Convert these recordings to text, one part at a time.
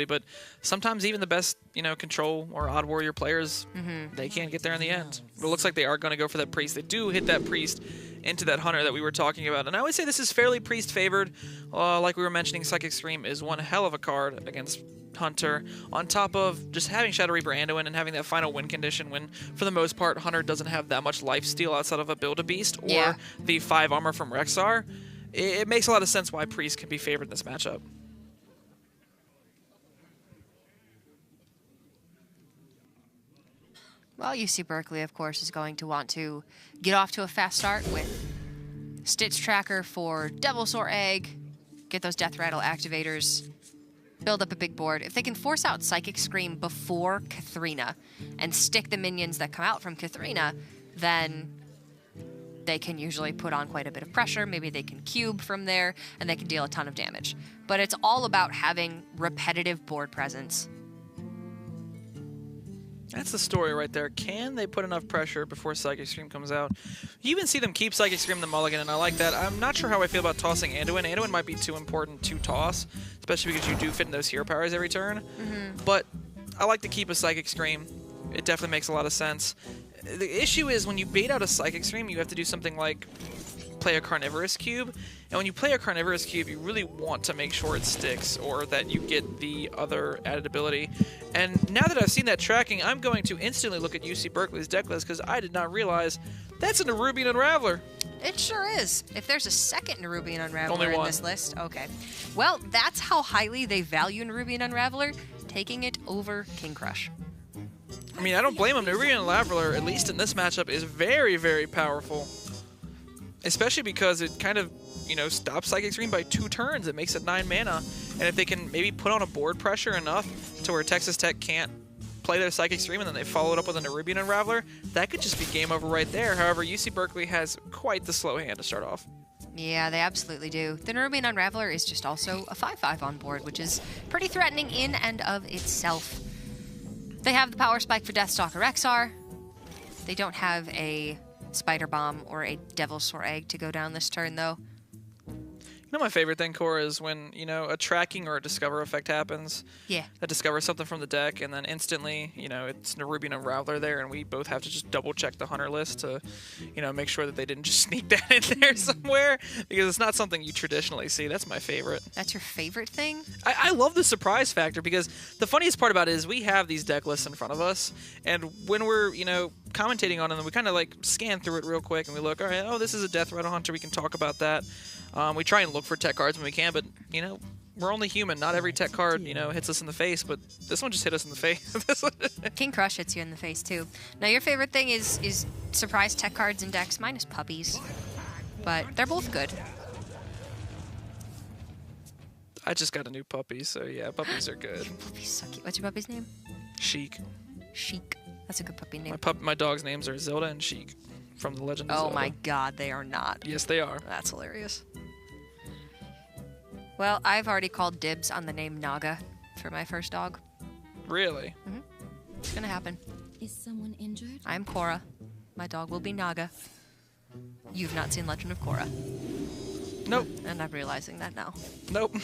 ability, but sometimes even the best, control or odd warrior players, they can't get there in the end. But it looks like they are going to go for that priest. They do hit that priest into that hunter that we were talking about. And I would say this is fairly priest favored. Like we were mentioning, Psychic Scream is one hell of a card against Hunter, on top of just having Shadow Reaper Anduin and having that final win condition when, for the most part, Hunter doesn't have that much lifesteal outside of a Build-A-Beast or the 5 armor from Rexar. It makes a lot of sense why Priest can be favored in this matchup. Well, UC Berkeley, of course, is going to want to get off to a fast start with Stitch Tracker for Devilsaur Egg, get those Death Rattle activators, build up a big board. If they can force out Psychic Scream before Katharina and stick the minions that come out from Katharina, then they can usually put on quite a bit of pressure. Maybe they can cube from there, and they can deal a ton of damage. But it's all about having repetitive board presence. That's the story right there. Can they put enough pressure before Psychic Scream comes out? You even see them keep Psychic Scream in the mulligan, and I like that. I'm not sure how I feel about tossing Anduin. Anduin might be too important to toss, especially because you do fit in those hero powers every turn. But I like to keep a Psychic Scream. It definitely makes a lot of sense. The issue is when you bait out a Psychic Scream, you have to do something like play a Carnivorous Cube. And when you play a Carnivorous Cube, you really want to make sure it sticks or that you get the other added ability. And now that I've seen that tracking, I'm going to instantly look at UC Berkeley's deck list because I did not realize that's a Nerubian Unraveler. It sure is. If there's a second Nerubian Unraveler Only in this list, okay. Well, that's how highly they value Nerubian Unraveler, taking it over King Crush. I mean, I don't blame him. Nerubian Unraveler, at least in this matchup, is very, very powerful. Especially because it kind of, stops Psychic Scream by 2 turns. It makes it 9 mana. And if they can maybe put on a board pressure enough to where Texas Tech can't play their Psychic Scream and then they follow it up with a Nerubian Unraveler, that could just be game over right there. However, UC Berkeley has quite the slow hand to start off. Yeah, they absolutely do. The Nerubian Unraveler is just also a 5/5 on board, which is pretty threatening in and of itself. They have the Power Spike for Deathstalker Rexar. They don't have a Spider Bomb or a Devilsaur Egg to go down this turn, though. My favorite thing, Cora, is when, a tracking or a discover effect happens. Yeah. That discovers something from the deck, and then instantly, it's Nerubian Unraveler there, and we both have to just double-check the Hunter list to, make sure that they didn't just sneak that in there somewhere, because it's not something you traditionally see. That's my favorite. That's your favorite thing? I love the surprise factor, because the funniest part about it is we have these deck lists in front of us, and when we're, commentating on them, we kind of, scan through it real quick, and we look, all right, this is a Death Rattle Hunter, we can talk about that. We try and look for tech cards when we can, but, we're only human. Not every tech card, hits us in the face, but this one just hit us in the face. King Crush hits you in the face, too. Now, your favorite thing is surprise tech cards and decks. Mine is puppies, but they're both good. I just got a new puppy, so yeah, puppies are good. Puppies suck. What's your puppy's name? Sheik. Sheik. That's a good puppy name. My dog's names are Zelda and Sheik from The Legend of Zelda. Oh my god, they are not. Yes, they are. That's hilarious. Well, I've already called dibs on the name Naga for my first dog. Really? It's gonna happen. Is someone injured? I'm Korra. My dog will be Naga. You've not seen Legend of Korra. Nope. And I'm realizing that now. Nope.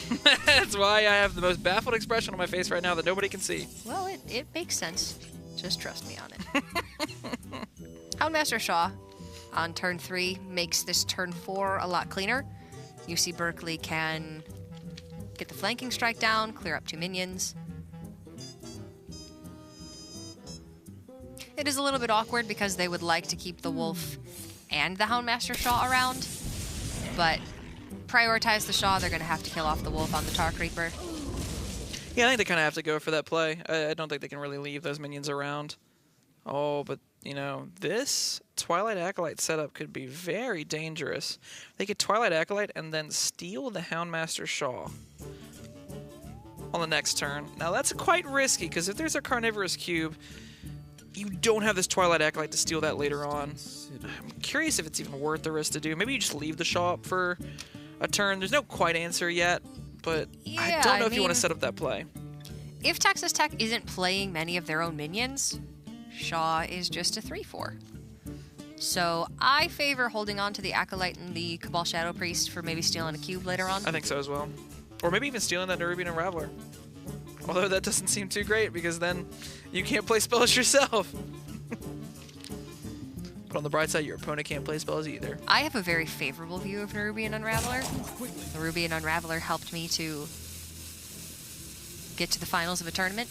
That's why I have the most baffled expression on my face right now that nobody can see. Well, it makes sense. Just trust me on it. Houndmaster Shaw on turn 3 makes this turn 4 a lot cleaner. UC Berkeley can get the flanking strike down, clear up 2 minions. It is a little bit awkward because they would like to keep the Wolf and the Houndmaster Shaw around, but prioritize the Shaw, they're going to have to kill off the Wolf on the Tar Creeper. Yeah, I think they kind of have to go for that play. I don't think they can really leave those minions around. Oh, but, this Twilight Acolyte setup could be very dangerous. They could Twilight Acolyte and then steal the Houndmaster Shaw on the next turn. Now, that's quite risky, because if there's a Carnivorous Cube, you don't have this Twilight Acolyte to steal that later on. I'm curious if it's even worth the risk to do. Maybe you just leave the Shaw up for a turn. There's no quite answer yet, but yeah, I don't know if you want to set up that play. If Texas Tech isn't playing many of their own minions, Shaw is just a 3/4. So I favor holding on to the Acolyte and the Cabal Shadow Priest for maybe stealing a cube later on. I think so as well. Or maybe even stealing that Nerubian Unraveler. Although that doesn't seem too great because then you can't play spells yourself. But on the bright side, your opponent can't play spells either. I have a very favorable view of Nerubian Unraveler. Nerubian Unraveler helped me to get to the finals of a tournament.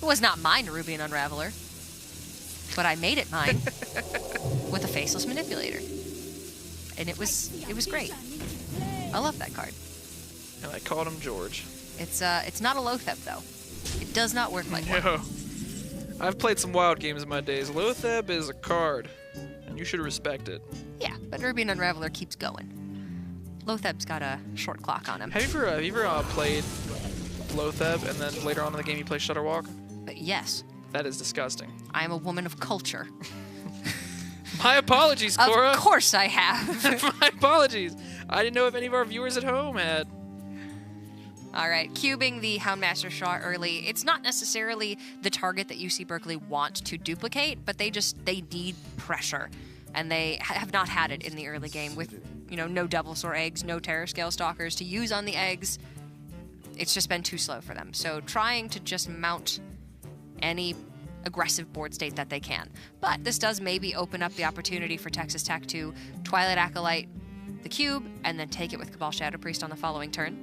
It was not my Nerubian Unraveler, but I made it mine with a Faceless Manipulator. And it was great. I love that card. And I called him George. It's not a Lotheb though. It does not work like one. No. I've played some wild games in my days. Lotheb is a card, and you should respect it. Yeah, but Nerubian Unraveler keeps going. Lotheb's got a short clock on him. Have you ever played Lotheb and then later on in the game you play Shutterwalk? But yes. That is disgusting. I am a woman of culture. My apologies, Cora. Of course I have. My apologies. I didn't know if any of our viewers at home had. All right, cubing the Houndmaster shot early. It's not necessarily the target that UC Berkeley want to duplicate, but they need pressure, and they have not had it in the early game with, no Devilsaur eggs, no Terrascale Stalkers to use on the eggs. It's just been too slow for them. So trying to just mount any aggressive board state that they can. But this does maybe open up the opportunity for Texas Tech to Twilight Acolyte the cube and then take it with Cabal Shadow Priest on the following turn.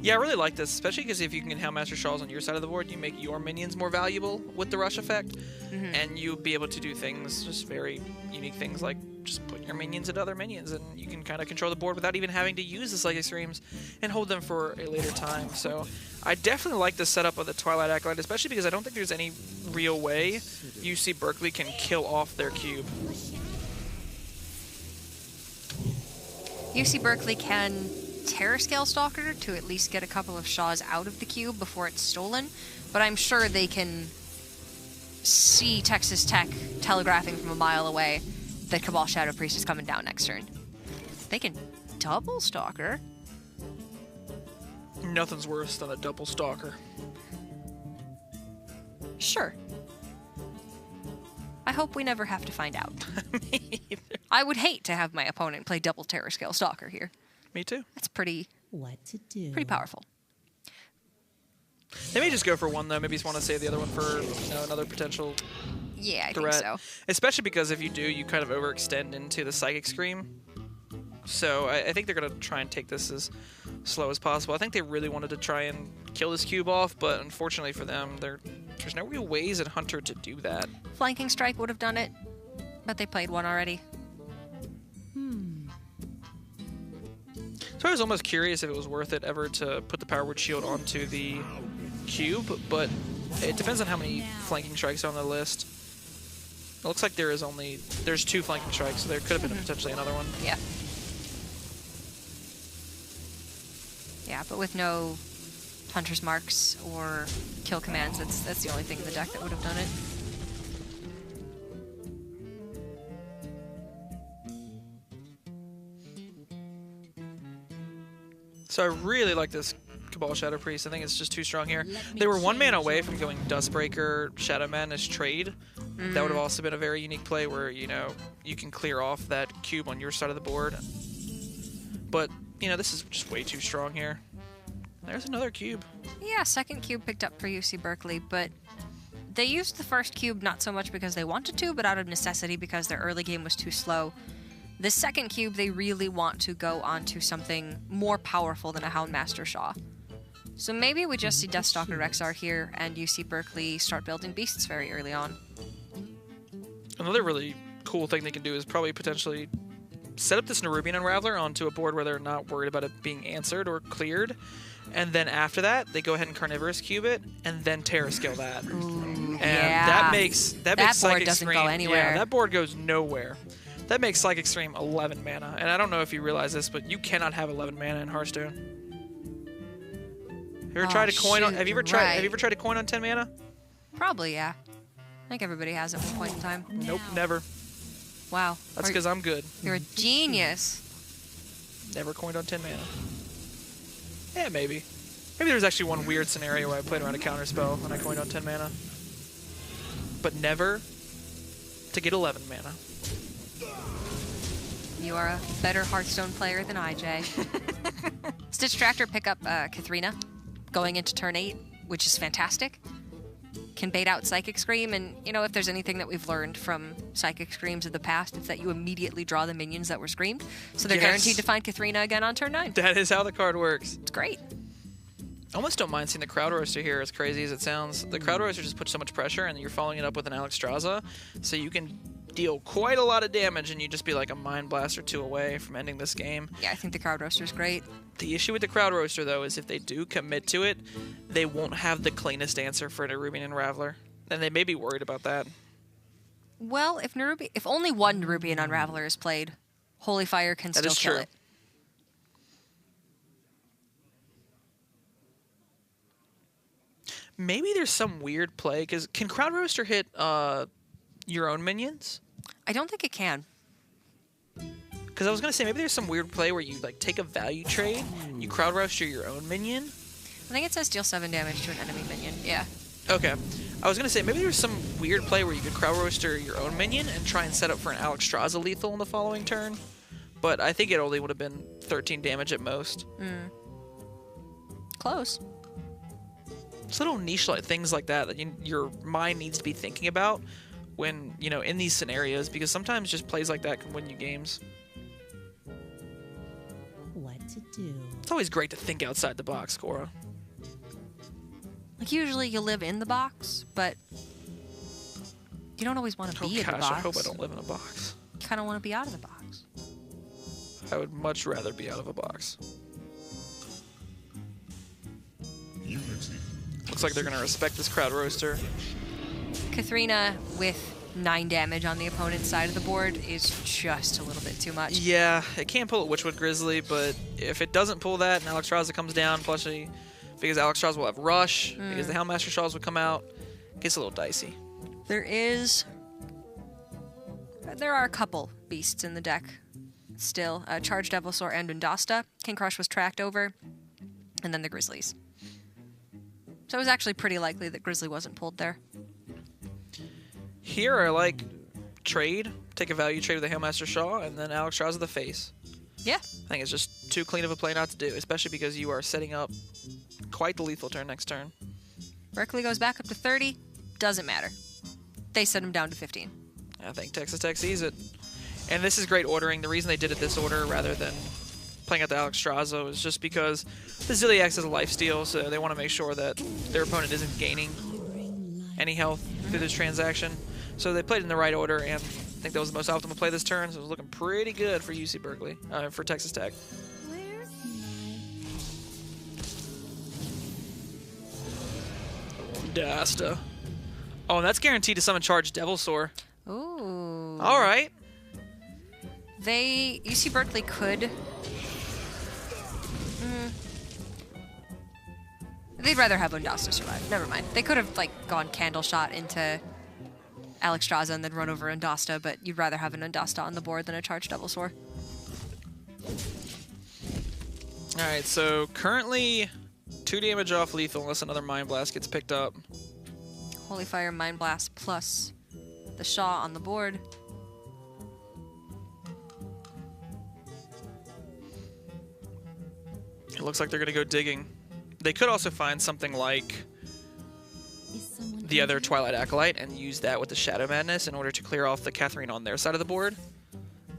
Yeah, I really like this, especially because if you can get Houndmaster Shawls on your side of the board, you make your minions more valuable with the rush effect, and you'll be able to do things, just very unique things, like just put your minions at other minions, and you can kind of control the board without even having to use the Psychic Screams and hold them for a later time. So I definitely like the setup of the Twilight Acolyte, especially because I don't think there's any real way UC Berkeley can kill off their cube. UC Berkeley can Terrascale Stalker to at least get a couple of Shaws out of the cube before it's stolen, but I'm sure they can see Texas Tech telegraphing from a mile away that Cabal Shadow Priest is coming down next turn. They can double Stalker. Nothing's worse than a double Stalker. Sure. I hope we never have to find out. Me either. I would hate to have my opponent play double Terrascale Stalker here. Me too. That's pretty powerful. They may just go for one, though. Maybe just want to save the other one for another potential I threat. think so. Especially because if you do, you kind of overextend into the Psychic Scream. So I think they're going to try and take this as slow as possible. I think they really wanted to try and kill this cube off, but unfortunately for them, there's no real ways at Hunter to do that. Flanking Strike would have done it, but they played one already. So I was almost curious if it was worth it ever to put the Power Word Shield onto the cube, but it depends on how many flanking strikes are on the list. It looks like there's 2 flanking strikes, so there could have been potentially another one. Yeah. Yeah, but with no Hunter's Marks or kill commands, that's the only thing in the deck that would have done it. So I really like this Cabal Shadow Priest. I think it's just too strong here. They were 1 mana away from going Dustbreaker, Shadow Madness trade. That would have also been a very unique play where, you can clear off that cube on your side of the board. But, this is just way too strong here. There's another cube. Yeah, second cube picked up for UC Berkeley, but they used the first cube not so much because they wanted to, but out of necessity because their early game was too slow. The second cube, they really want to go onto something more powerful than a Houndmaster Shaw. So maybe we just see Deathstalker Rexar here and UC Berkeley start building beasts very early on. Another really cool thing they can do is probably potentially set up this Nerubian Unraveler onto a board where they're not worried about it being answered or cleared. And then after that, they go ahead and Carnivorous Cube it, and then Terrascale that. Ooh, and yeah. that makes board Psychic doesn't Scream, go anywhere. Yeah, that board goes nowhere. That makes Psychic Scream 11 mana. And I don't know if you realize this, but you cannot have 11 mana in Hearthstone. Have you ever tried a coin on? Have you ever tried a coin on 10 mana? Probably, yeah. I think everybody has at one point in time. Nope, never. Wow. That's because I'm good. You're a genius. Never coined on 10 mana. Yeah, maybe. Maybe there's actually one weird scenario where I played around a counterspell and I coined on 10 mana. But never to get 11 mana. You are a better Hearthstone player than I, Jay. Stitch Tractor pick up Katharina. going into turn 8, which is fantastic. Can bait out Psychic Scream, and, you know, if there's anything that we've learned from Psychic Screams in the past, it's that you immediately draw the minions that were screamed, so they're guaranteed to find Katharina again on turn 9. That is how the card works. It's great. I almost don't mind seeing the Crowd Roaster here, as crazy as it sounds. The Crowd Roaster just puts so much pressure, and you're following it up with an Alexstrasza, so you can deal quite a lot of damage, and you just be like a Mind Blast or 2 away from ending this game. Yeah, I think the Crowd Roaster is great. The issue with the Crowd Roaster, though, is if they do commit to it, they won't have the cleanest answer for Nerubian Unraveler. And they may be worried about that. Well, if only one Nerubian Unraveler is played, Holy Fire can still kill it. Maybe there's some weird play, because can Crowd Roaster hit your own minions? I don't think it can. Because I was going to say, maybe there's some weird play where you like take a value trade, you Crowd Roaster your own minion. I think it says deal 7 damage to an enemy minion. Yeah. Okay. I was going to say, maybe there's some weird play where you could Crowd Roaster your own minion and try and set up for an Alexstrasza lethal in the following turn. But I think it only would have been 13 damage at most. Close. It's little niche things like that your mind needs to be thinking about when, you know, in these scenarios, because sometimes just plays like that can win you games. What to do? It's always great to think outside the box, Cora. Like, usually you live in the box, but you don't always want to be in the box. I hope I don't live in a box. You kind of want to be out of the box. I would much rather be out of a box. Looks like they're going to respect this Crowd Roaster. Katharina with 9 damage on the opponent's side of the board is just a little bit too much. Yeah, it can't pull a Witchwood Grizzly, but if it doesn't pull that and Alexstrasza comes down, plus because Alexstrasza will have Rush, because the Helmmaster Shawls would come out, it gets a little dicey. There are a couple beasts in the deck still. Charged Devilsaur and Undasta. King Crush was tracked over, and then the Grizzlies. So it was actually pretty likely that Grizzly wasn't pulled there. Here, I like trade. Take a value trade with the Hailmaster Shaw, and then Alexstrasza the face. Yeah. I think it's just too clean of a play not to do, especially because you are setting up quite the lethal turn next turn. Berkeley goes back up to 30. Doesn't matter. They set him down to 15. I think Texas Tech sees it. And this is great ordering. The reason they did it this order rather than playing out the Alexstrasza is just because the Zilliax is a lifesteal, so they want to make sure that their opponent isn't gaining any health through this transaction. So they played it in the right order, and I think that was the most optimal play this turn, so it was looking pretty good for UC Berkeley, for Texas Tech. Dasta. Oh, and that's guaranteed to summon Charged Devilsaur. Ooh. All right. UC Berkeley could. They'd rather have Undasta survive. Never mind. They could have gone Candle Shot into Alexstrasza and then run over Undasta, but you'd rather have an Undasta on the board than a Charged Devilsaur. All right, so currently 2 damage off lethal unless another Mind Blast gets picked up. Holy Fire, Mind Blast, plus the Shaw on the board. It looks like they're going to go digging. They could also find something like the other Twilight Acolyte and use that with the Shadow Madness in order to clear off the Katharina on their side of the board.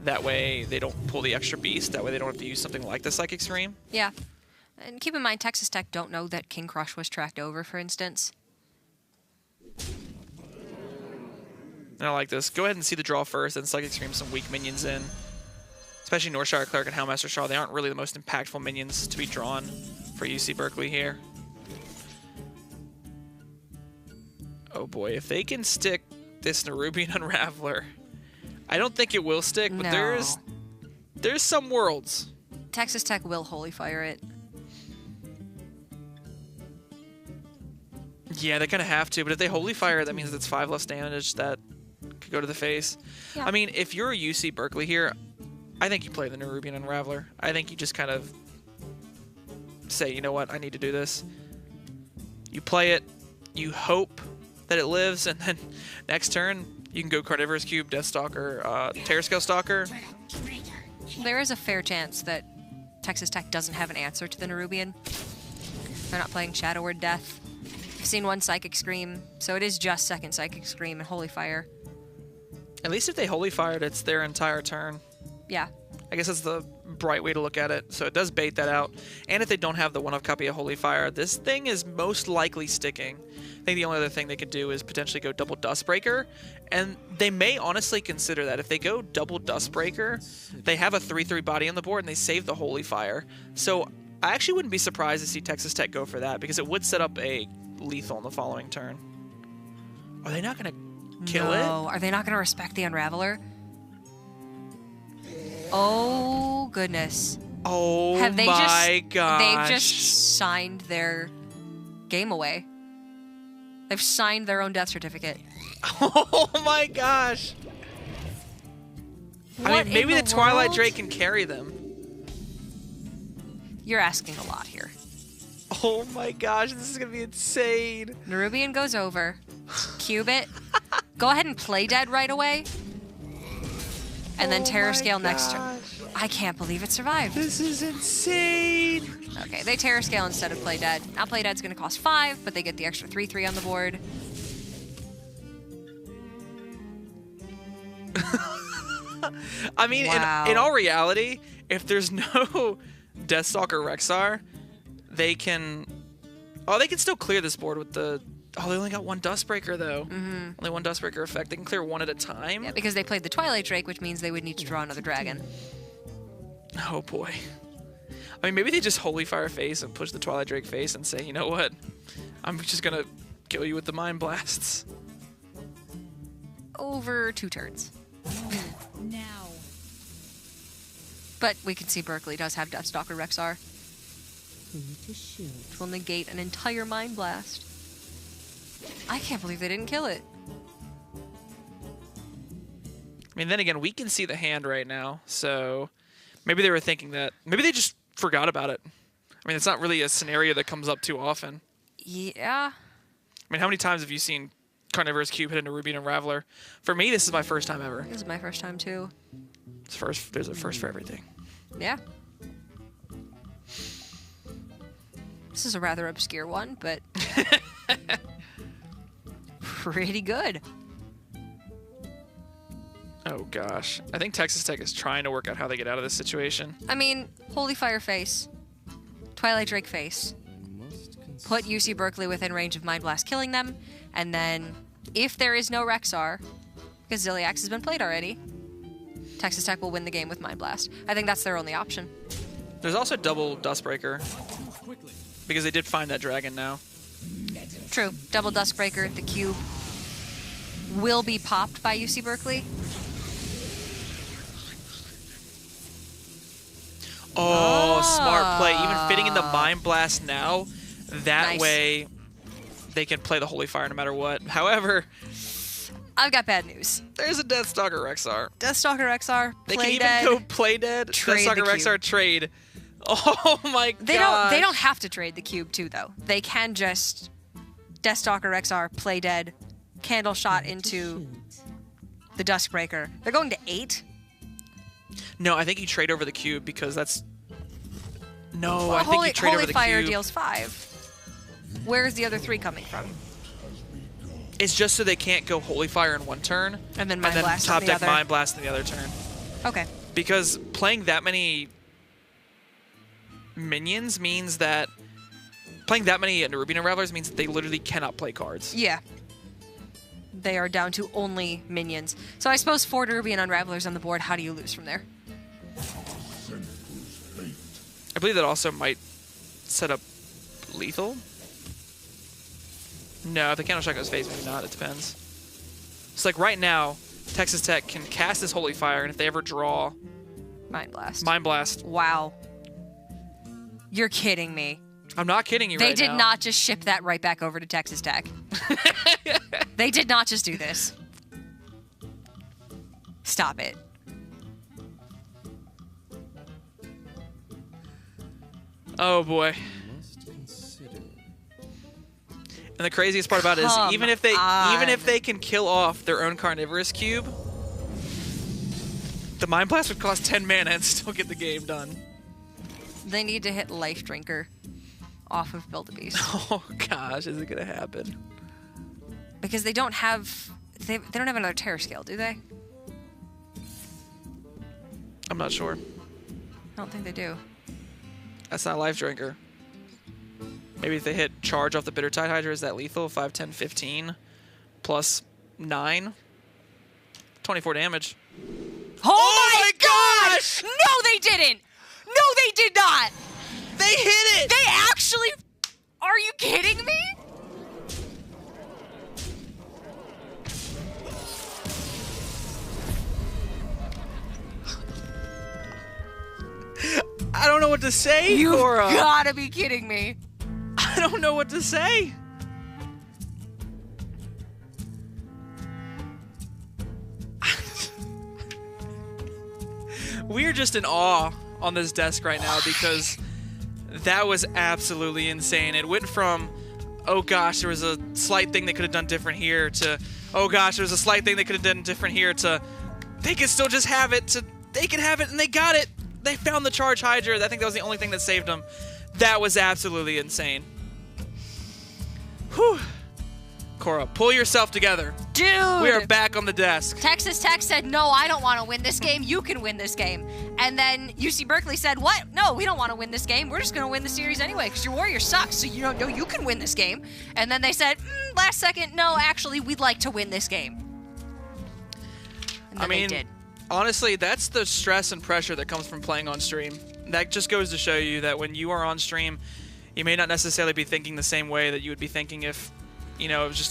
That way they don't pull the extra beast. That way they don't have to use something like the Psychic Scream. Yeah. And keep in mind, Texas Tech don't know that King Crush was tracked over, for instance. And I like this. Go ahead and see the draw first, then Psychic Scream some weak minions in. Especially Northshire Cleric and Helmmaster Shaw. They aren't really the most impactful minions to be drawn for UC Berkeley here. Oh boy, if they can stick this Nerubian Unraveler. I don't think it will stick, but there's some worlds. Texas Tech will Holy Fire it. Yeah, they kind of have to, but if they Holy Fire, that means it's 5 less damage that could go to the face. Yeah. I mean, if you're a UC Berkeley here, I think you play the Nerubian Unraveler. I think you just kind of say, you know what, I need to do this. You play it, you hope that it lives, and then next turn, you can go Carnivorous Cube, Deathstalker, Terrascale Stalker. There is a fair chance that Texas Tech doesn't have an answer to the Nerubian. They're not playing Shadow or Death. I've seen one Psychic Scream, so it is just second Psychic Scream and Holy Fire. At least if they Holy Fired, it's their entire turn. Yeah. I guess that's the bright way to look at it. So it does bait that out. And if they don't have the one-off copy of Holy Fire, this thing is most likely sticking. I think the only other thing they could do is potentially go double Dustbreaker. And they may honestly consider that. If they go double Dustbreaker, they have a 3/3 body on the board and they save the Holy Fire. So I actually wouldn't be surprised to see Texas Tech go for that because it would set up a lethal in the following turn. Are they not going to kill it? No. Are they not going to respect the Unraveler? Oh, goodness. Oh, Have they my gosh. They've just signed their game away. They've signed their own death certificate. Oh, my gosh. I mean, maybe the Twilight world? Drake can carry them. You're asking a lot here. Oh, my gosh. This is going to be insane. Nerubian goes over. Cube it. Go ahead and play dead right away. And then Terror Scale next turn. I can't believe it survived. This is insane. Okay, they Terror Scale instead of Play Dead. Now Play Dead's going to cost 5, but they get the extra 3/3 on the board. I mean, Wow. in all reality, if there's no Deathstalker Rexar, they can... Oh, they can still clear this board with the... Oh, they only got one Dustbreaker, though. Only one Dustbreaker effect. They can clear one at a time. Yeah, because they played the Twilight Drake, which means they would need to draw another dragon. Oh, boy. I mean, maybe they just Holy Fire face and push the Twilight Drake face and say, you know what? I'm just going to kill you with the Mind Blasts. Over 2 turns. Now. But we can see Berkeley does have Deathstalker Rexar, To shoot. which will negate an entire Mind Blast. I can't believe they didn't kill it. I mean, then again, we can see the hand right now, so maybe they were thinking that. Maybe they just forgot about it. I mean, it's not really a scenario that comes up too often. Yeah. I mean, how many times have you seen Carnivorous Cube hit into Ruby and Unraveler? For me, this is my first time ever. This is my first time, too. It's first. There's a first for everything. Yeah. This is a rather obscure one, but pretty good. Oh, gosh. I think Texas Tech is trying to work out how they get out of this situation. I mean, Holy Fire face, Twilight Drake face, put UC Berkeley within range of Mind Blast killing them, and then if there is no Rexar, because Ziliax has been played already, Texas Tech will win the game with Mind Blast. I think that's their only option. There's also double Dustbreaker, because they did find that dragon now. True. Double Duskbreaker, the cube will be popped by UC Berkeley. Oh, smart play. Even fitting in the Mind Blast now, that Nice. way they can play the Holy Fire no matter what. However, I've got bad news. there's a Deathstalker Rexar. Deathstalker Rexar, They play can even dead. go play dead. trade Deathstalker the Rexar trade. Oh my god. They don't have to trade the cube too though. They can just Deathstalker Rexar, play dead, candle shot into the Duskbreaker. They're going to 8. No, I think you trade over the cube because that's. No, Well, I think you trade Holy over the Fire cube. deals 5. Where's the other 3 coming from? It's just so they can't go Holy Fire in one turn And then Mind Blast on top the deck other. Mind Blast in the other turn. Okay. Because playing that many minions means that playing that many Ruby Unravelers means that they literally cannot play cards. Yeah. They are down to only minions. So I suppose 4 Ruby and Unravelers on the board. How do you lose from there? I believe that also might set up lethal. No, if the candle shot goes phase, maybe not. It depends. It's like right now, Texas Tech can cast this Holy Fire, and if they ever draw Mind Blast. Mind Blast, Wow. You're kidding me. I'm not kidding you. They right did now. not just ship that right back over to Texas Tech. They did not just do this. Stop it. Oh boy. And the craziest part about it is Come even if they on. can kill off their own Carnivorous Cube, the Mind Blast would cost 10 mana and still get the game done. They need to hit Life Drinker off of Build-A-Beast. Oh gosh, is it gonna happen? Because they don't have another terror scale, do they? I'm not sure. I don't think they do. That's not Life Drinker. Maybe if they hit charge off the Bitter Tide Hydra, is that lethal? 5, 10, 15 plus 9. 24 damage. Oh my gosh! No, they didn't! No, they did not! They hit it! They actually... Are you kidding me? I don't know what to say, You Cora. gotta be kidding me. I don't know what to say. We're just in awe on this desk right now because that was absolutely insane. It went from, oh gosh, there was a slight thing they could have done different here, to, oh gosh, there was a slight thing they could have done different here, to, they could still just have it, to, they could have it, and they got it. They found the Charge Hydra. I think that was the only thing that saved them. That was absolutely insane. Whew. Cora, pull yourself together. Dude! We are back on the desk. Texas Tech said, no, I don't want to win this game. You can win this game. And then UC Berkeley said, what? No, we don't want to win this game. We're just going to win the series anyway because your Warriors suck. So you don't know you can win this game. And then they said, last second, no, actually, we'd like to win this game. And then they did. Honestly, that's the stress and pressure that comes from playing on stream. That just goes to show you that when you are on stream, you may not necessarily be thinking the same way that you would be thinking if, you know, it was just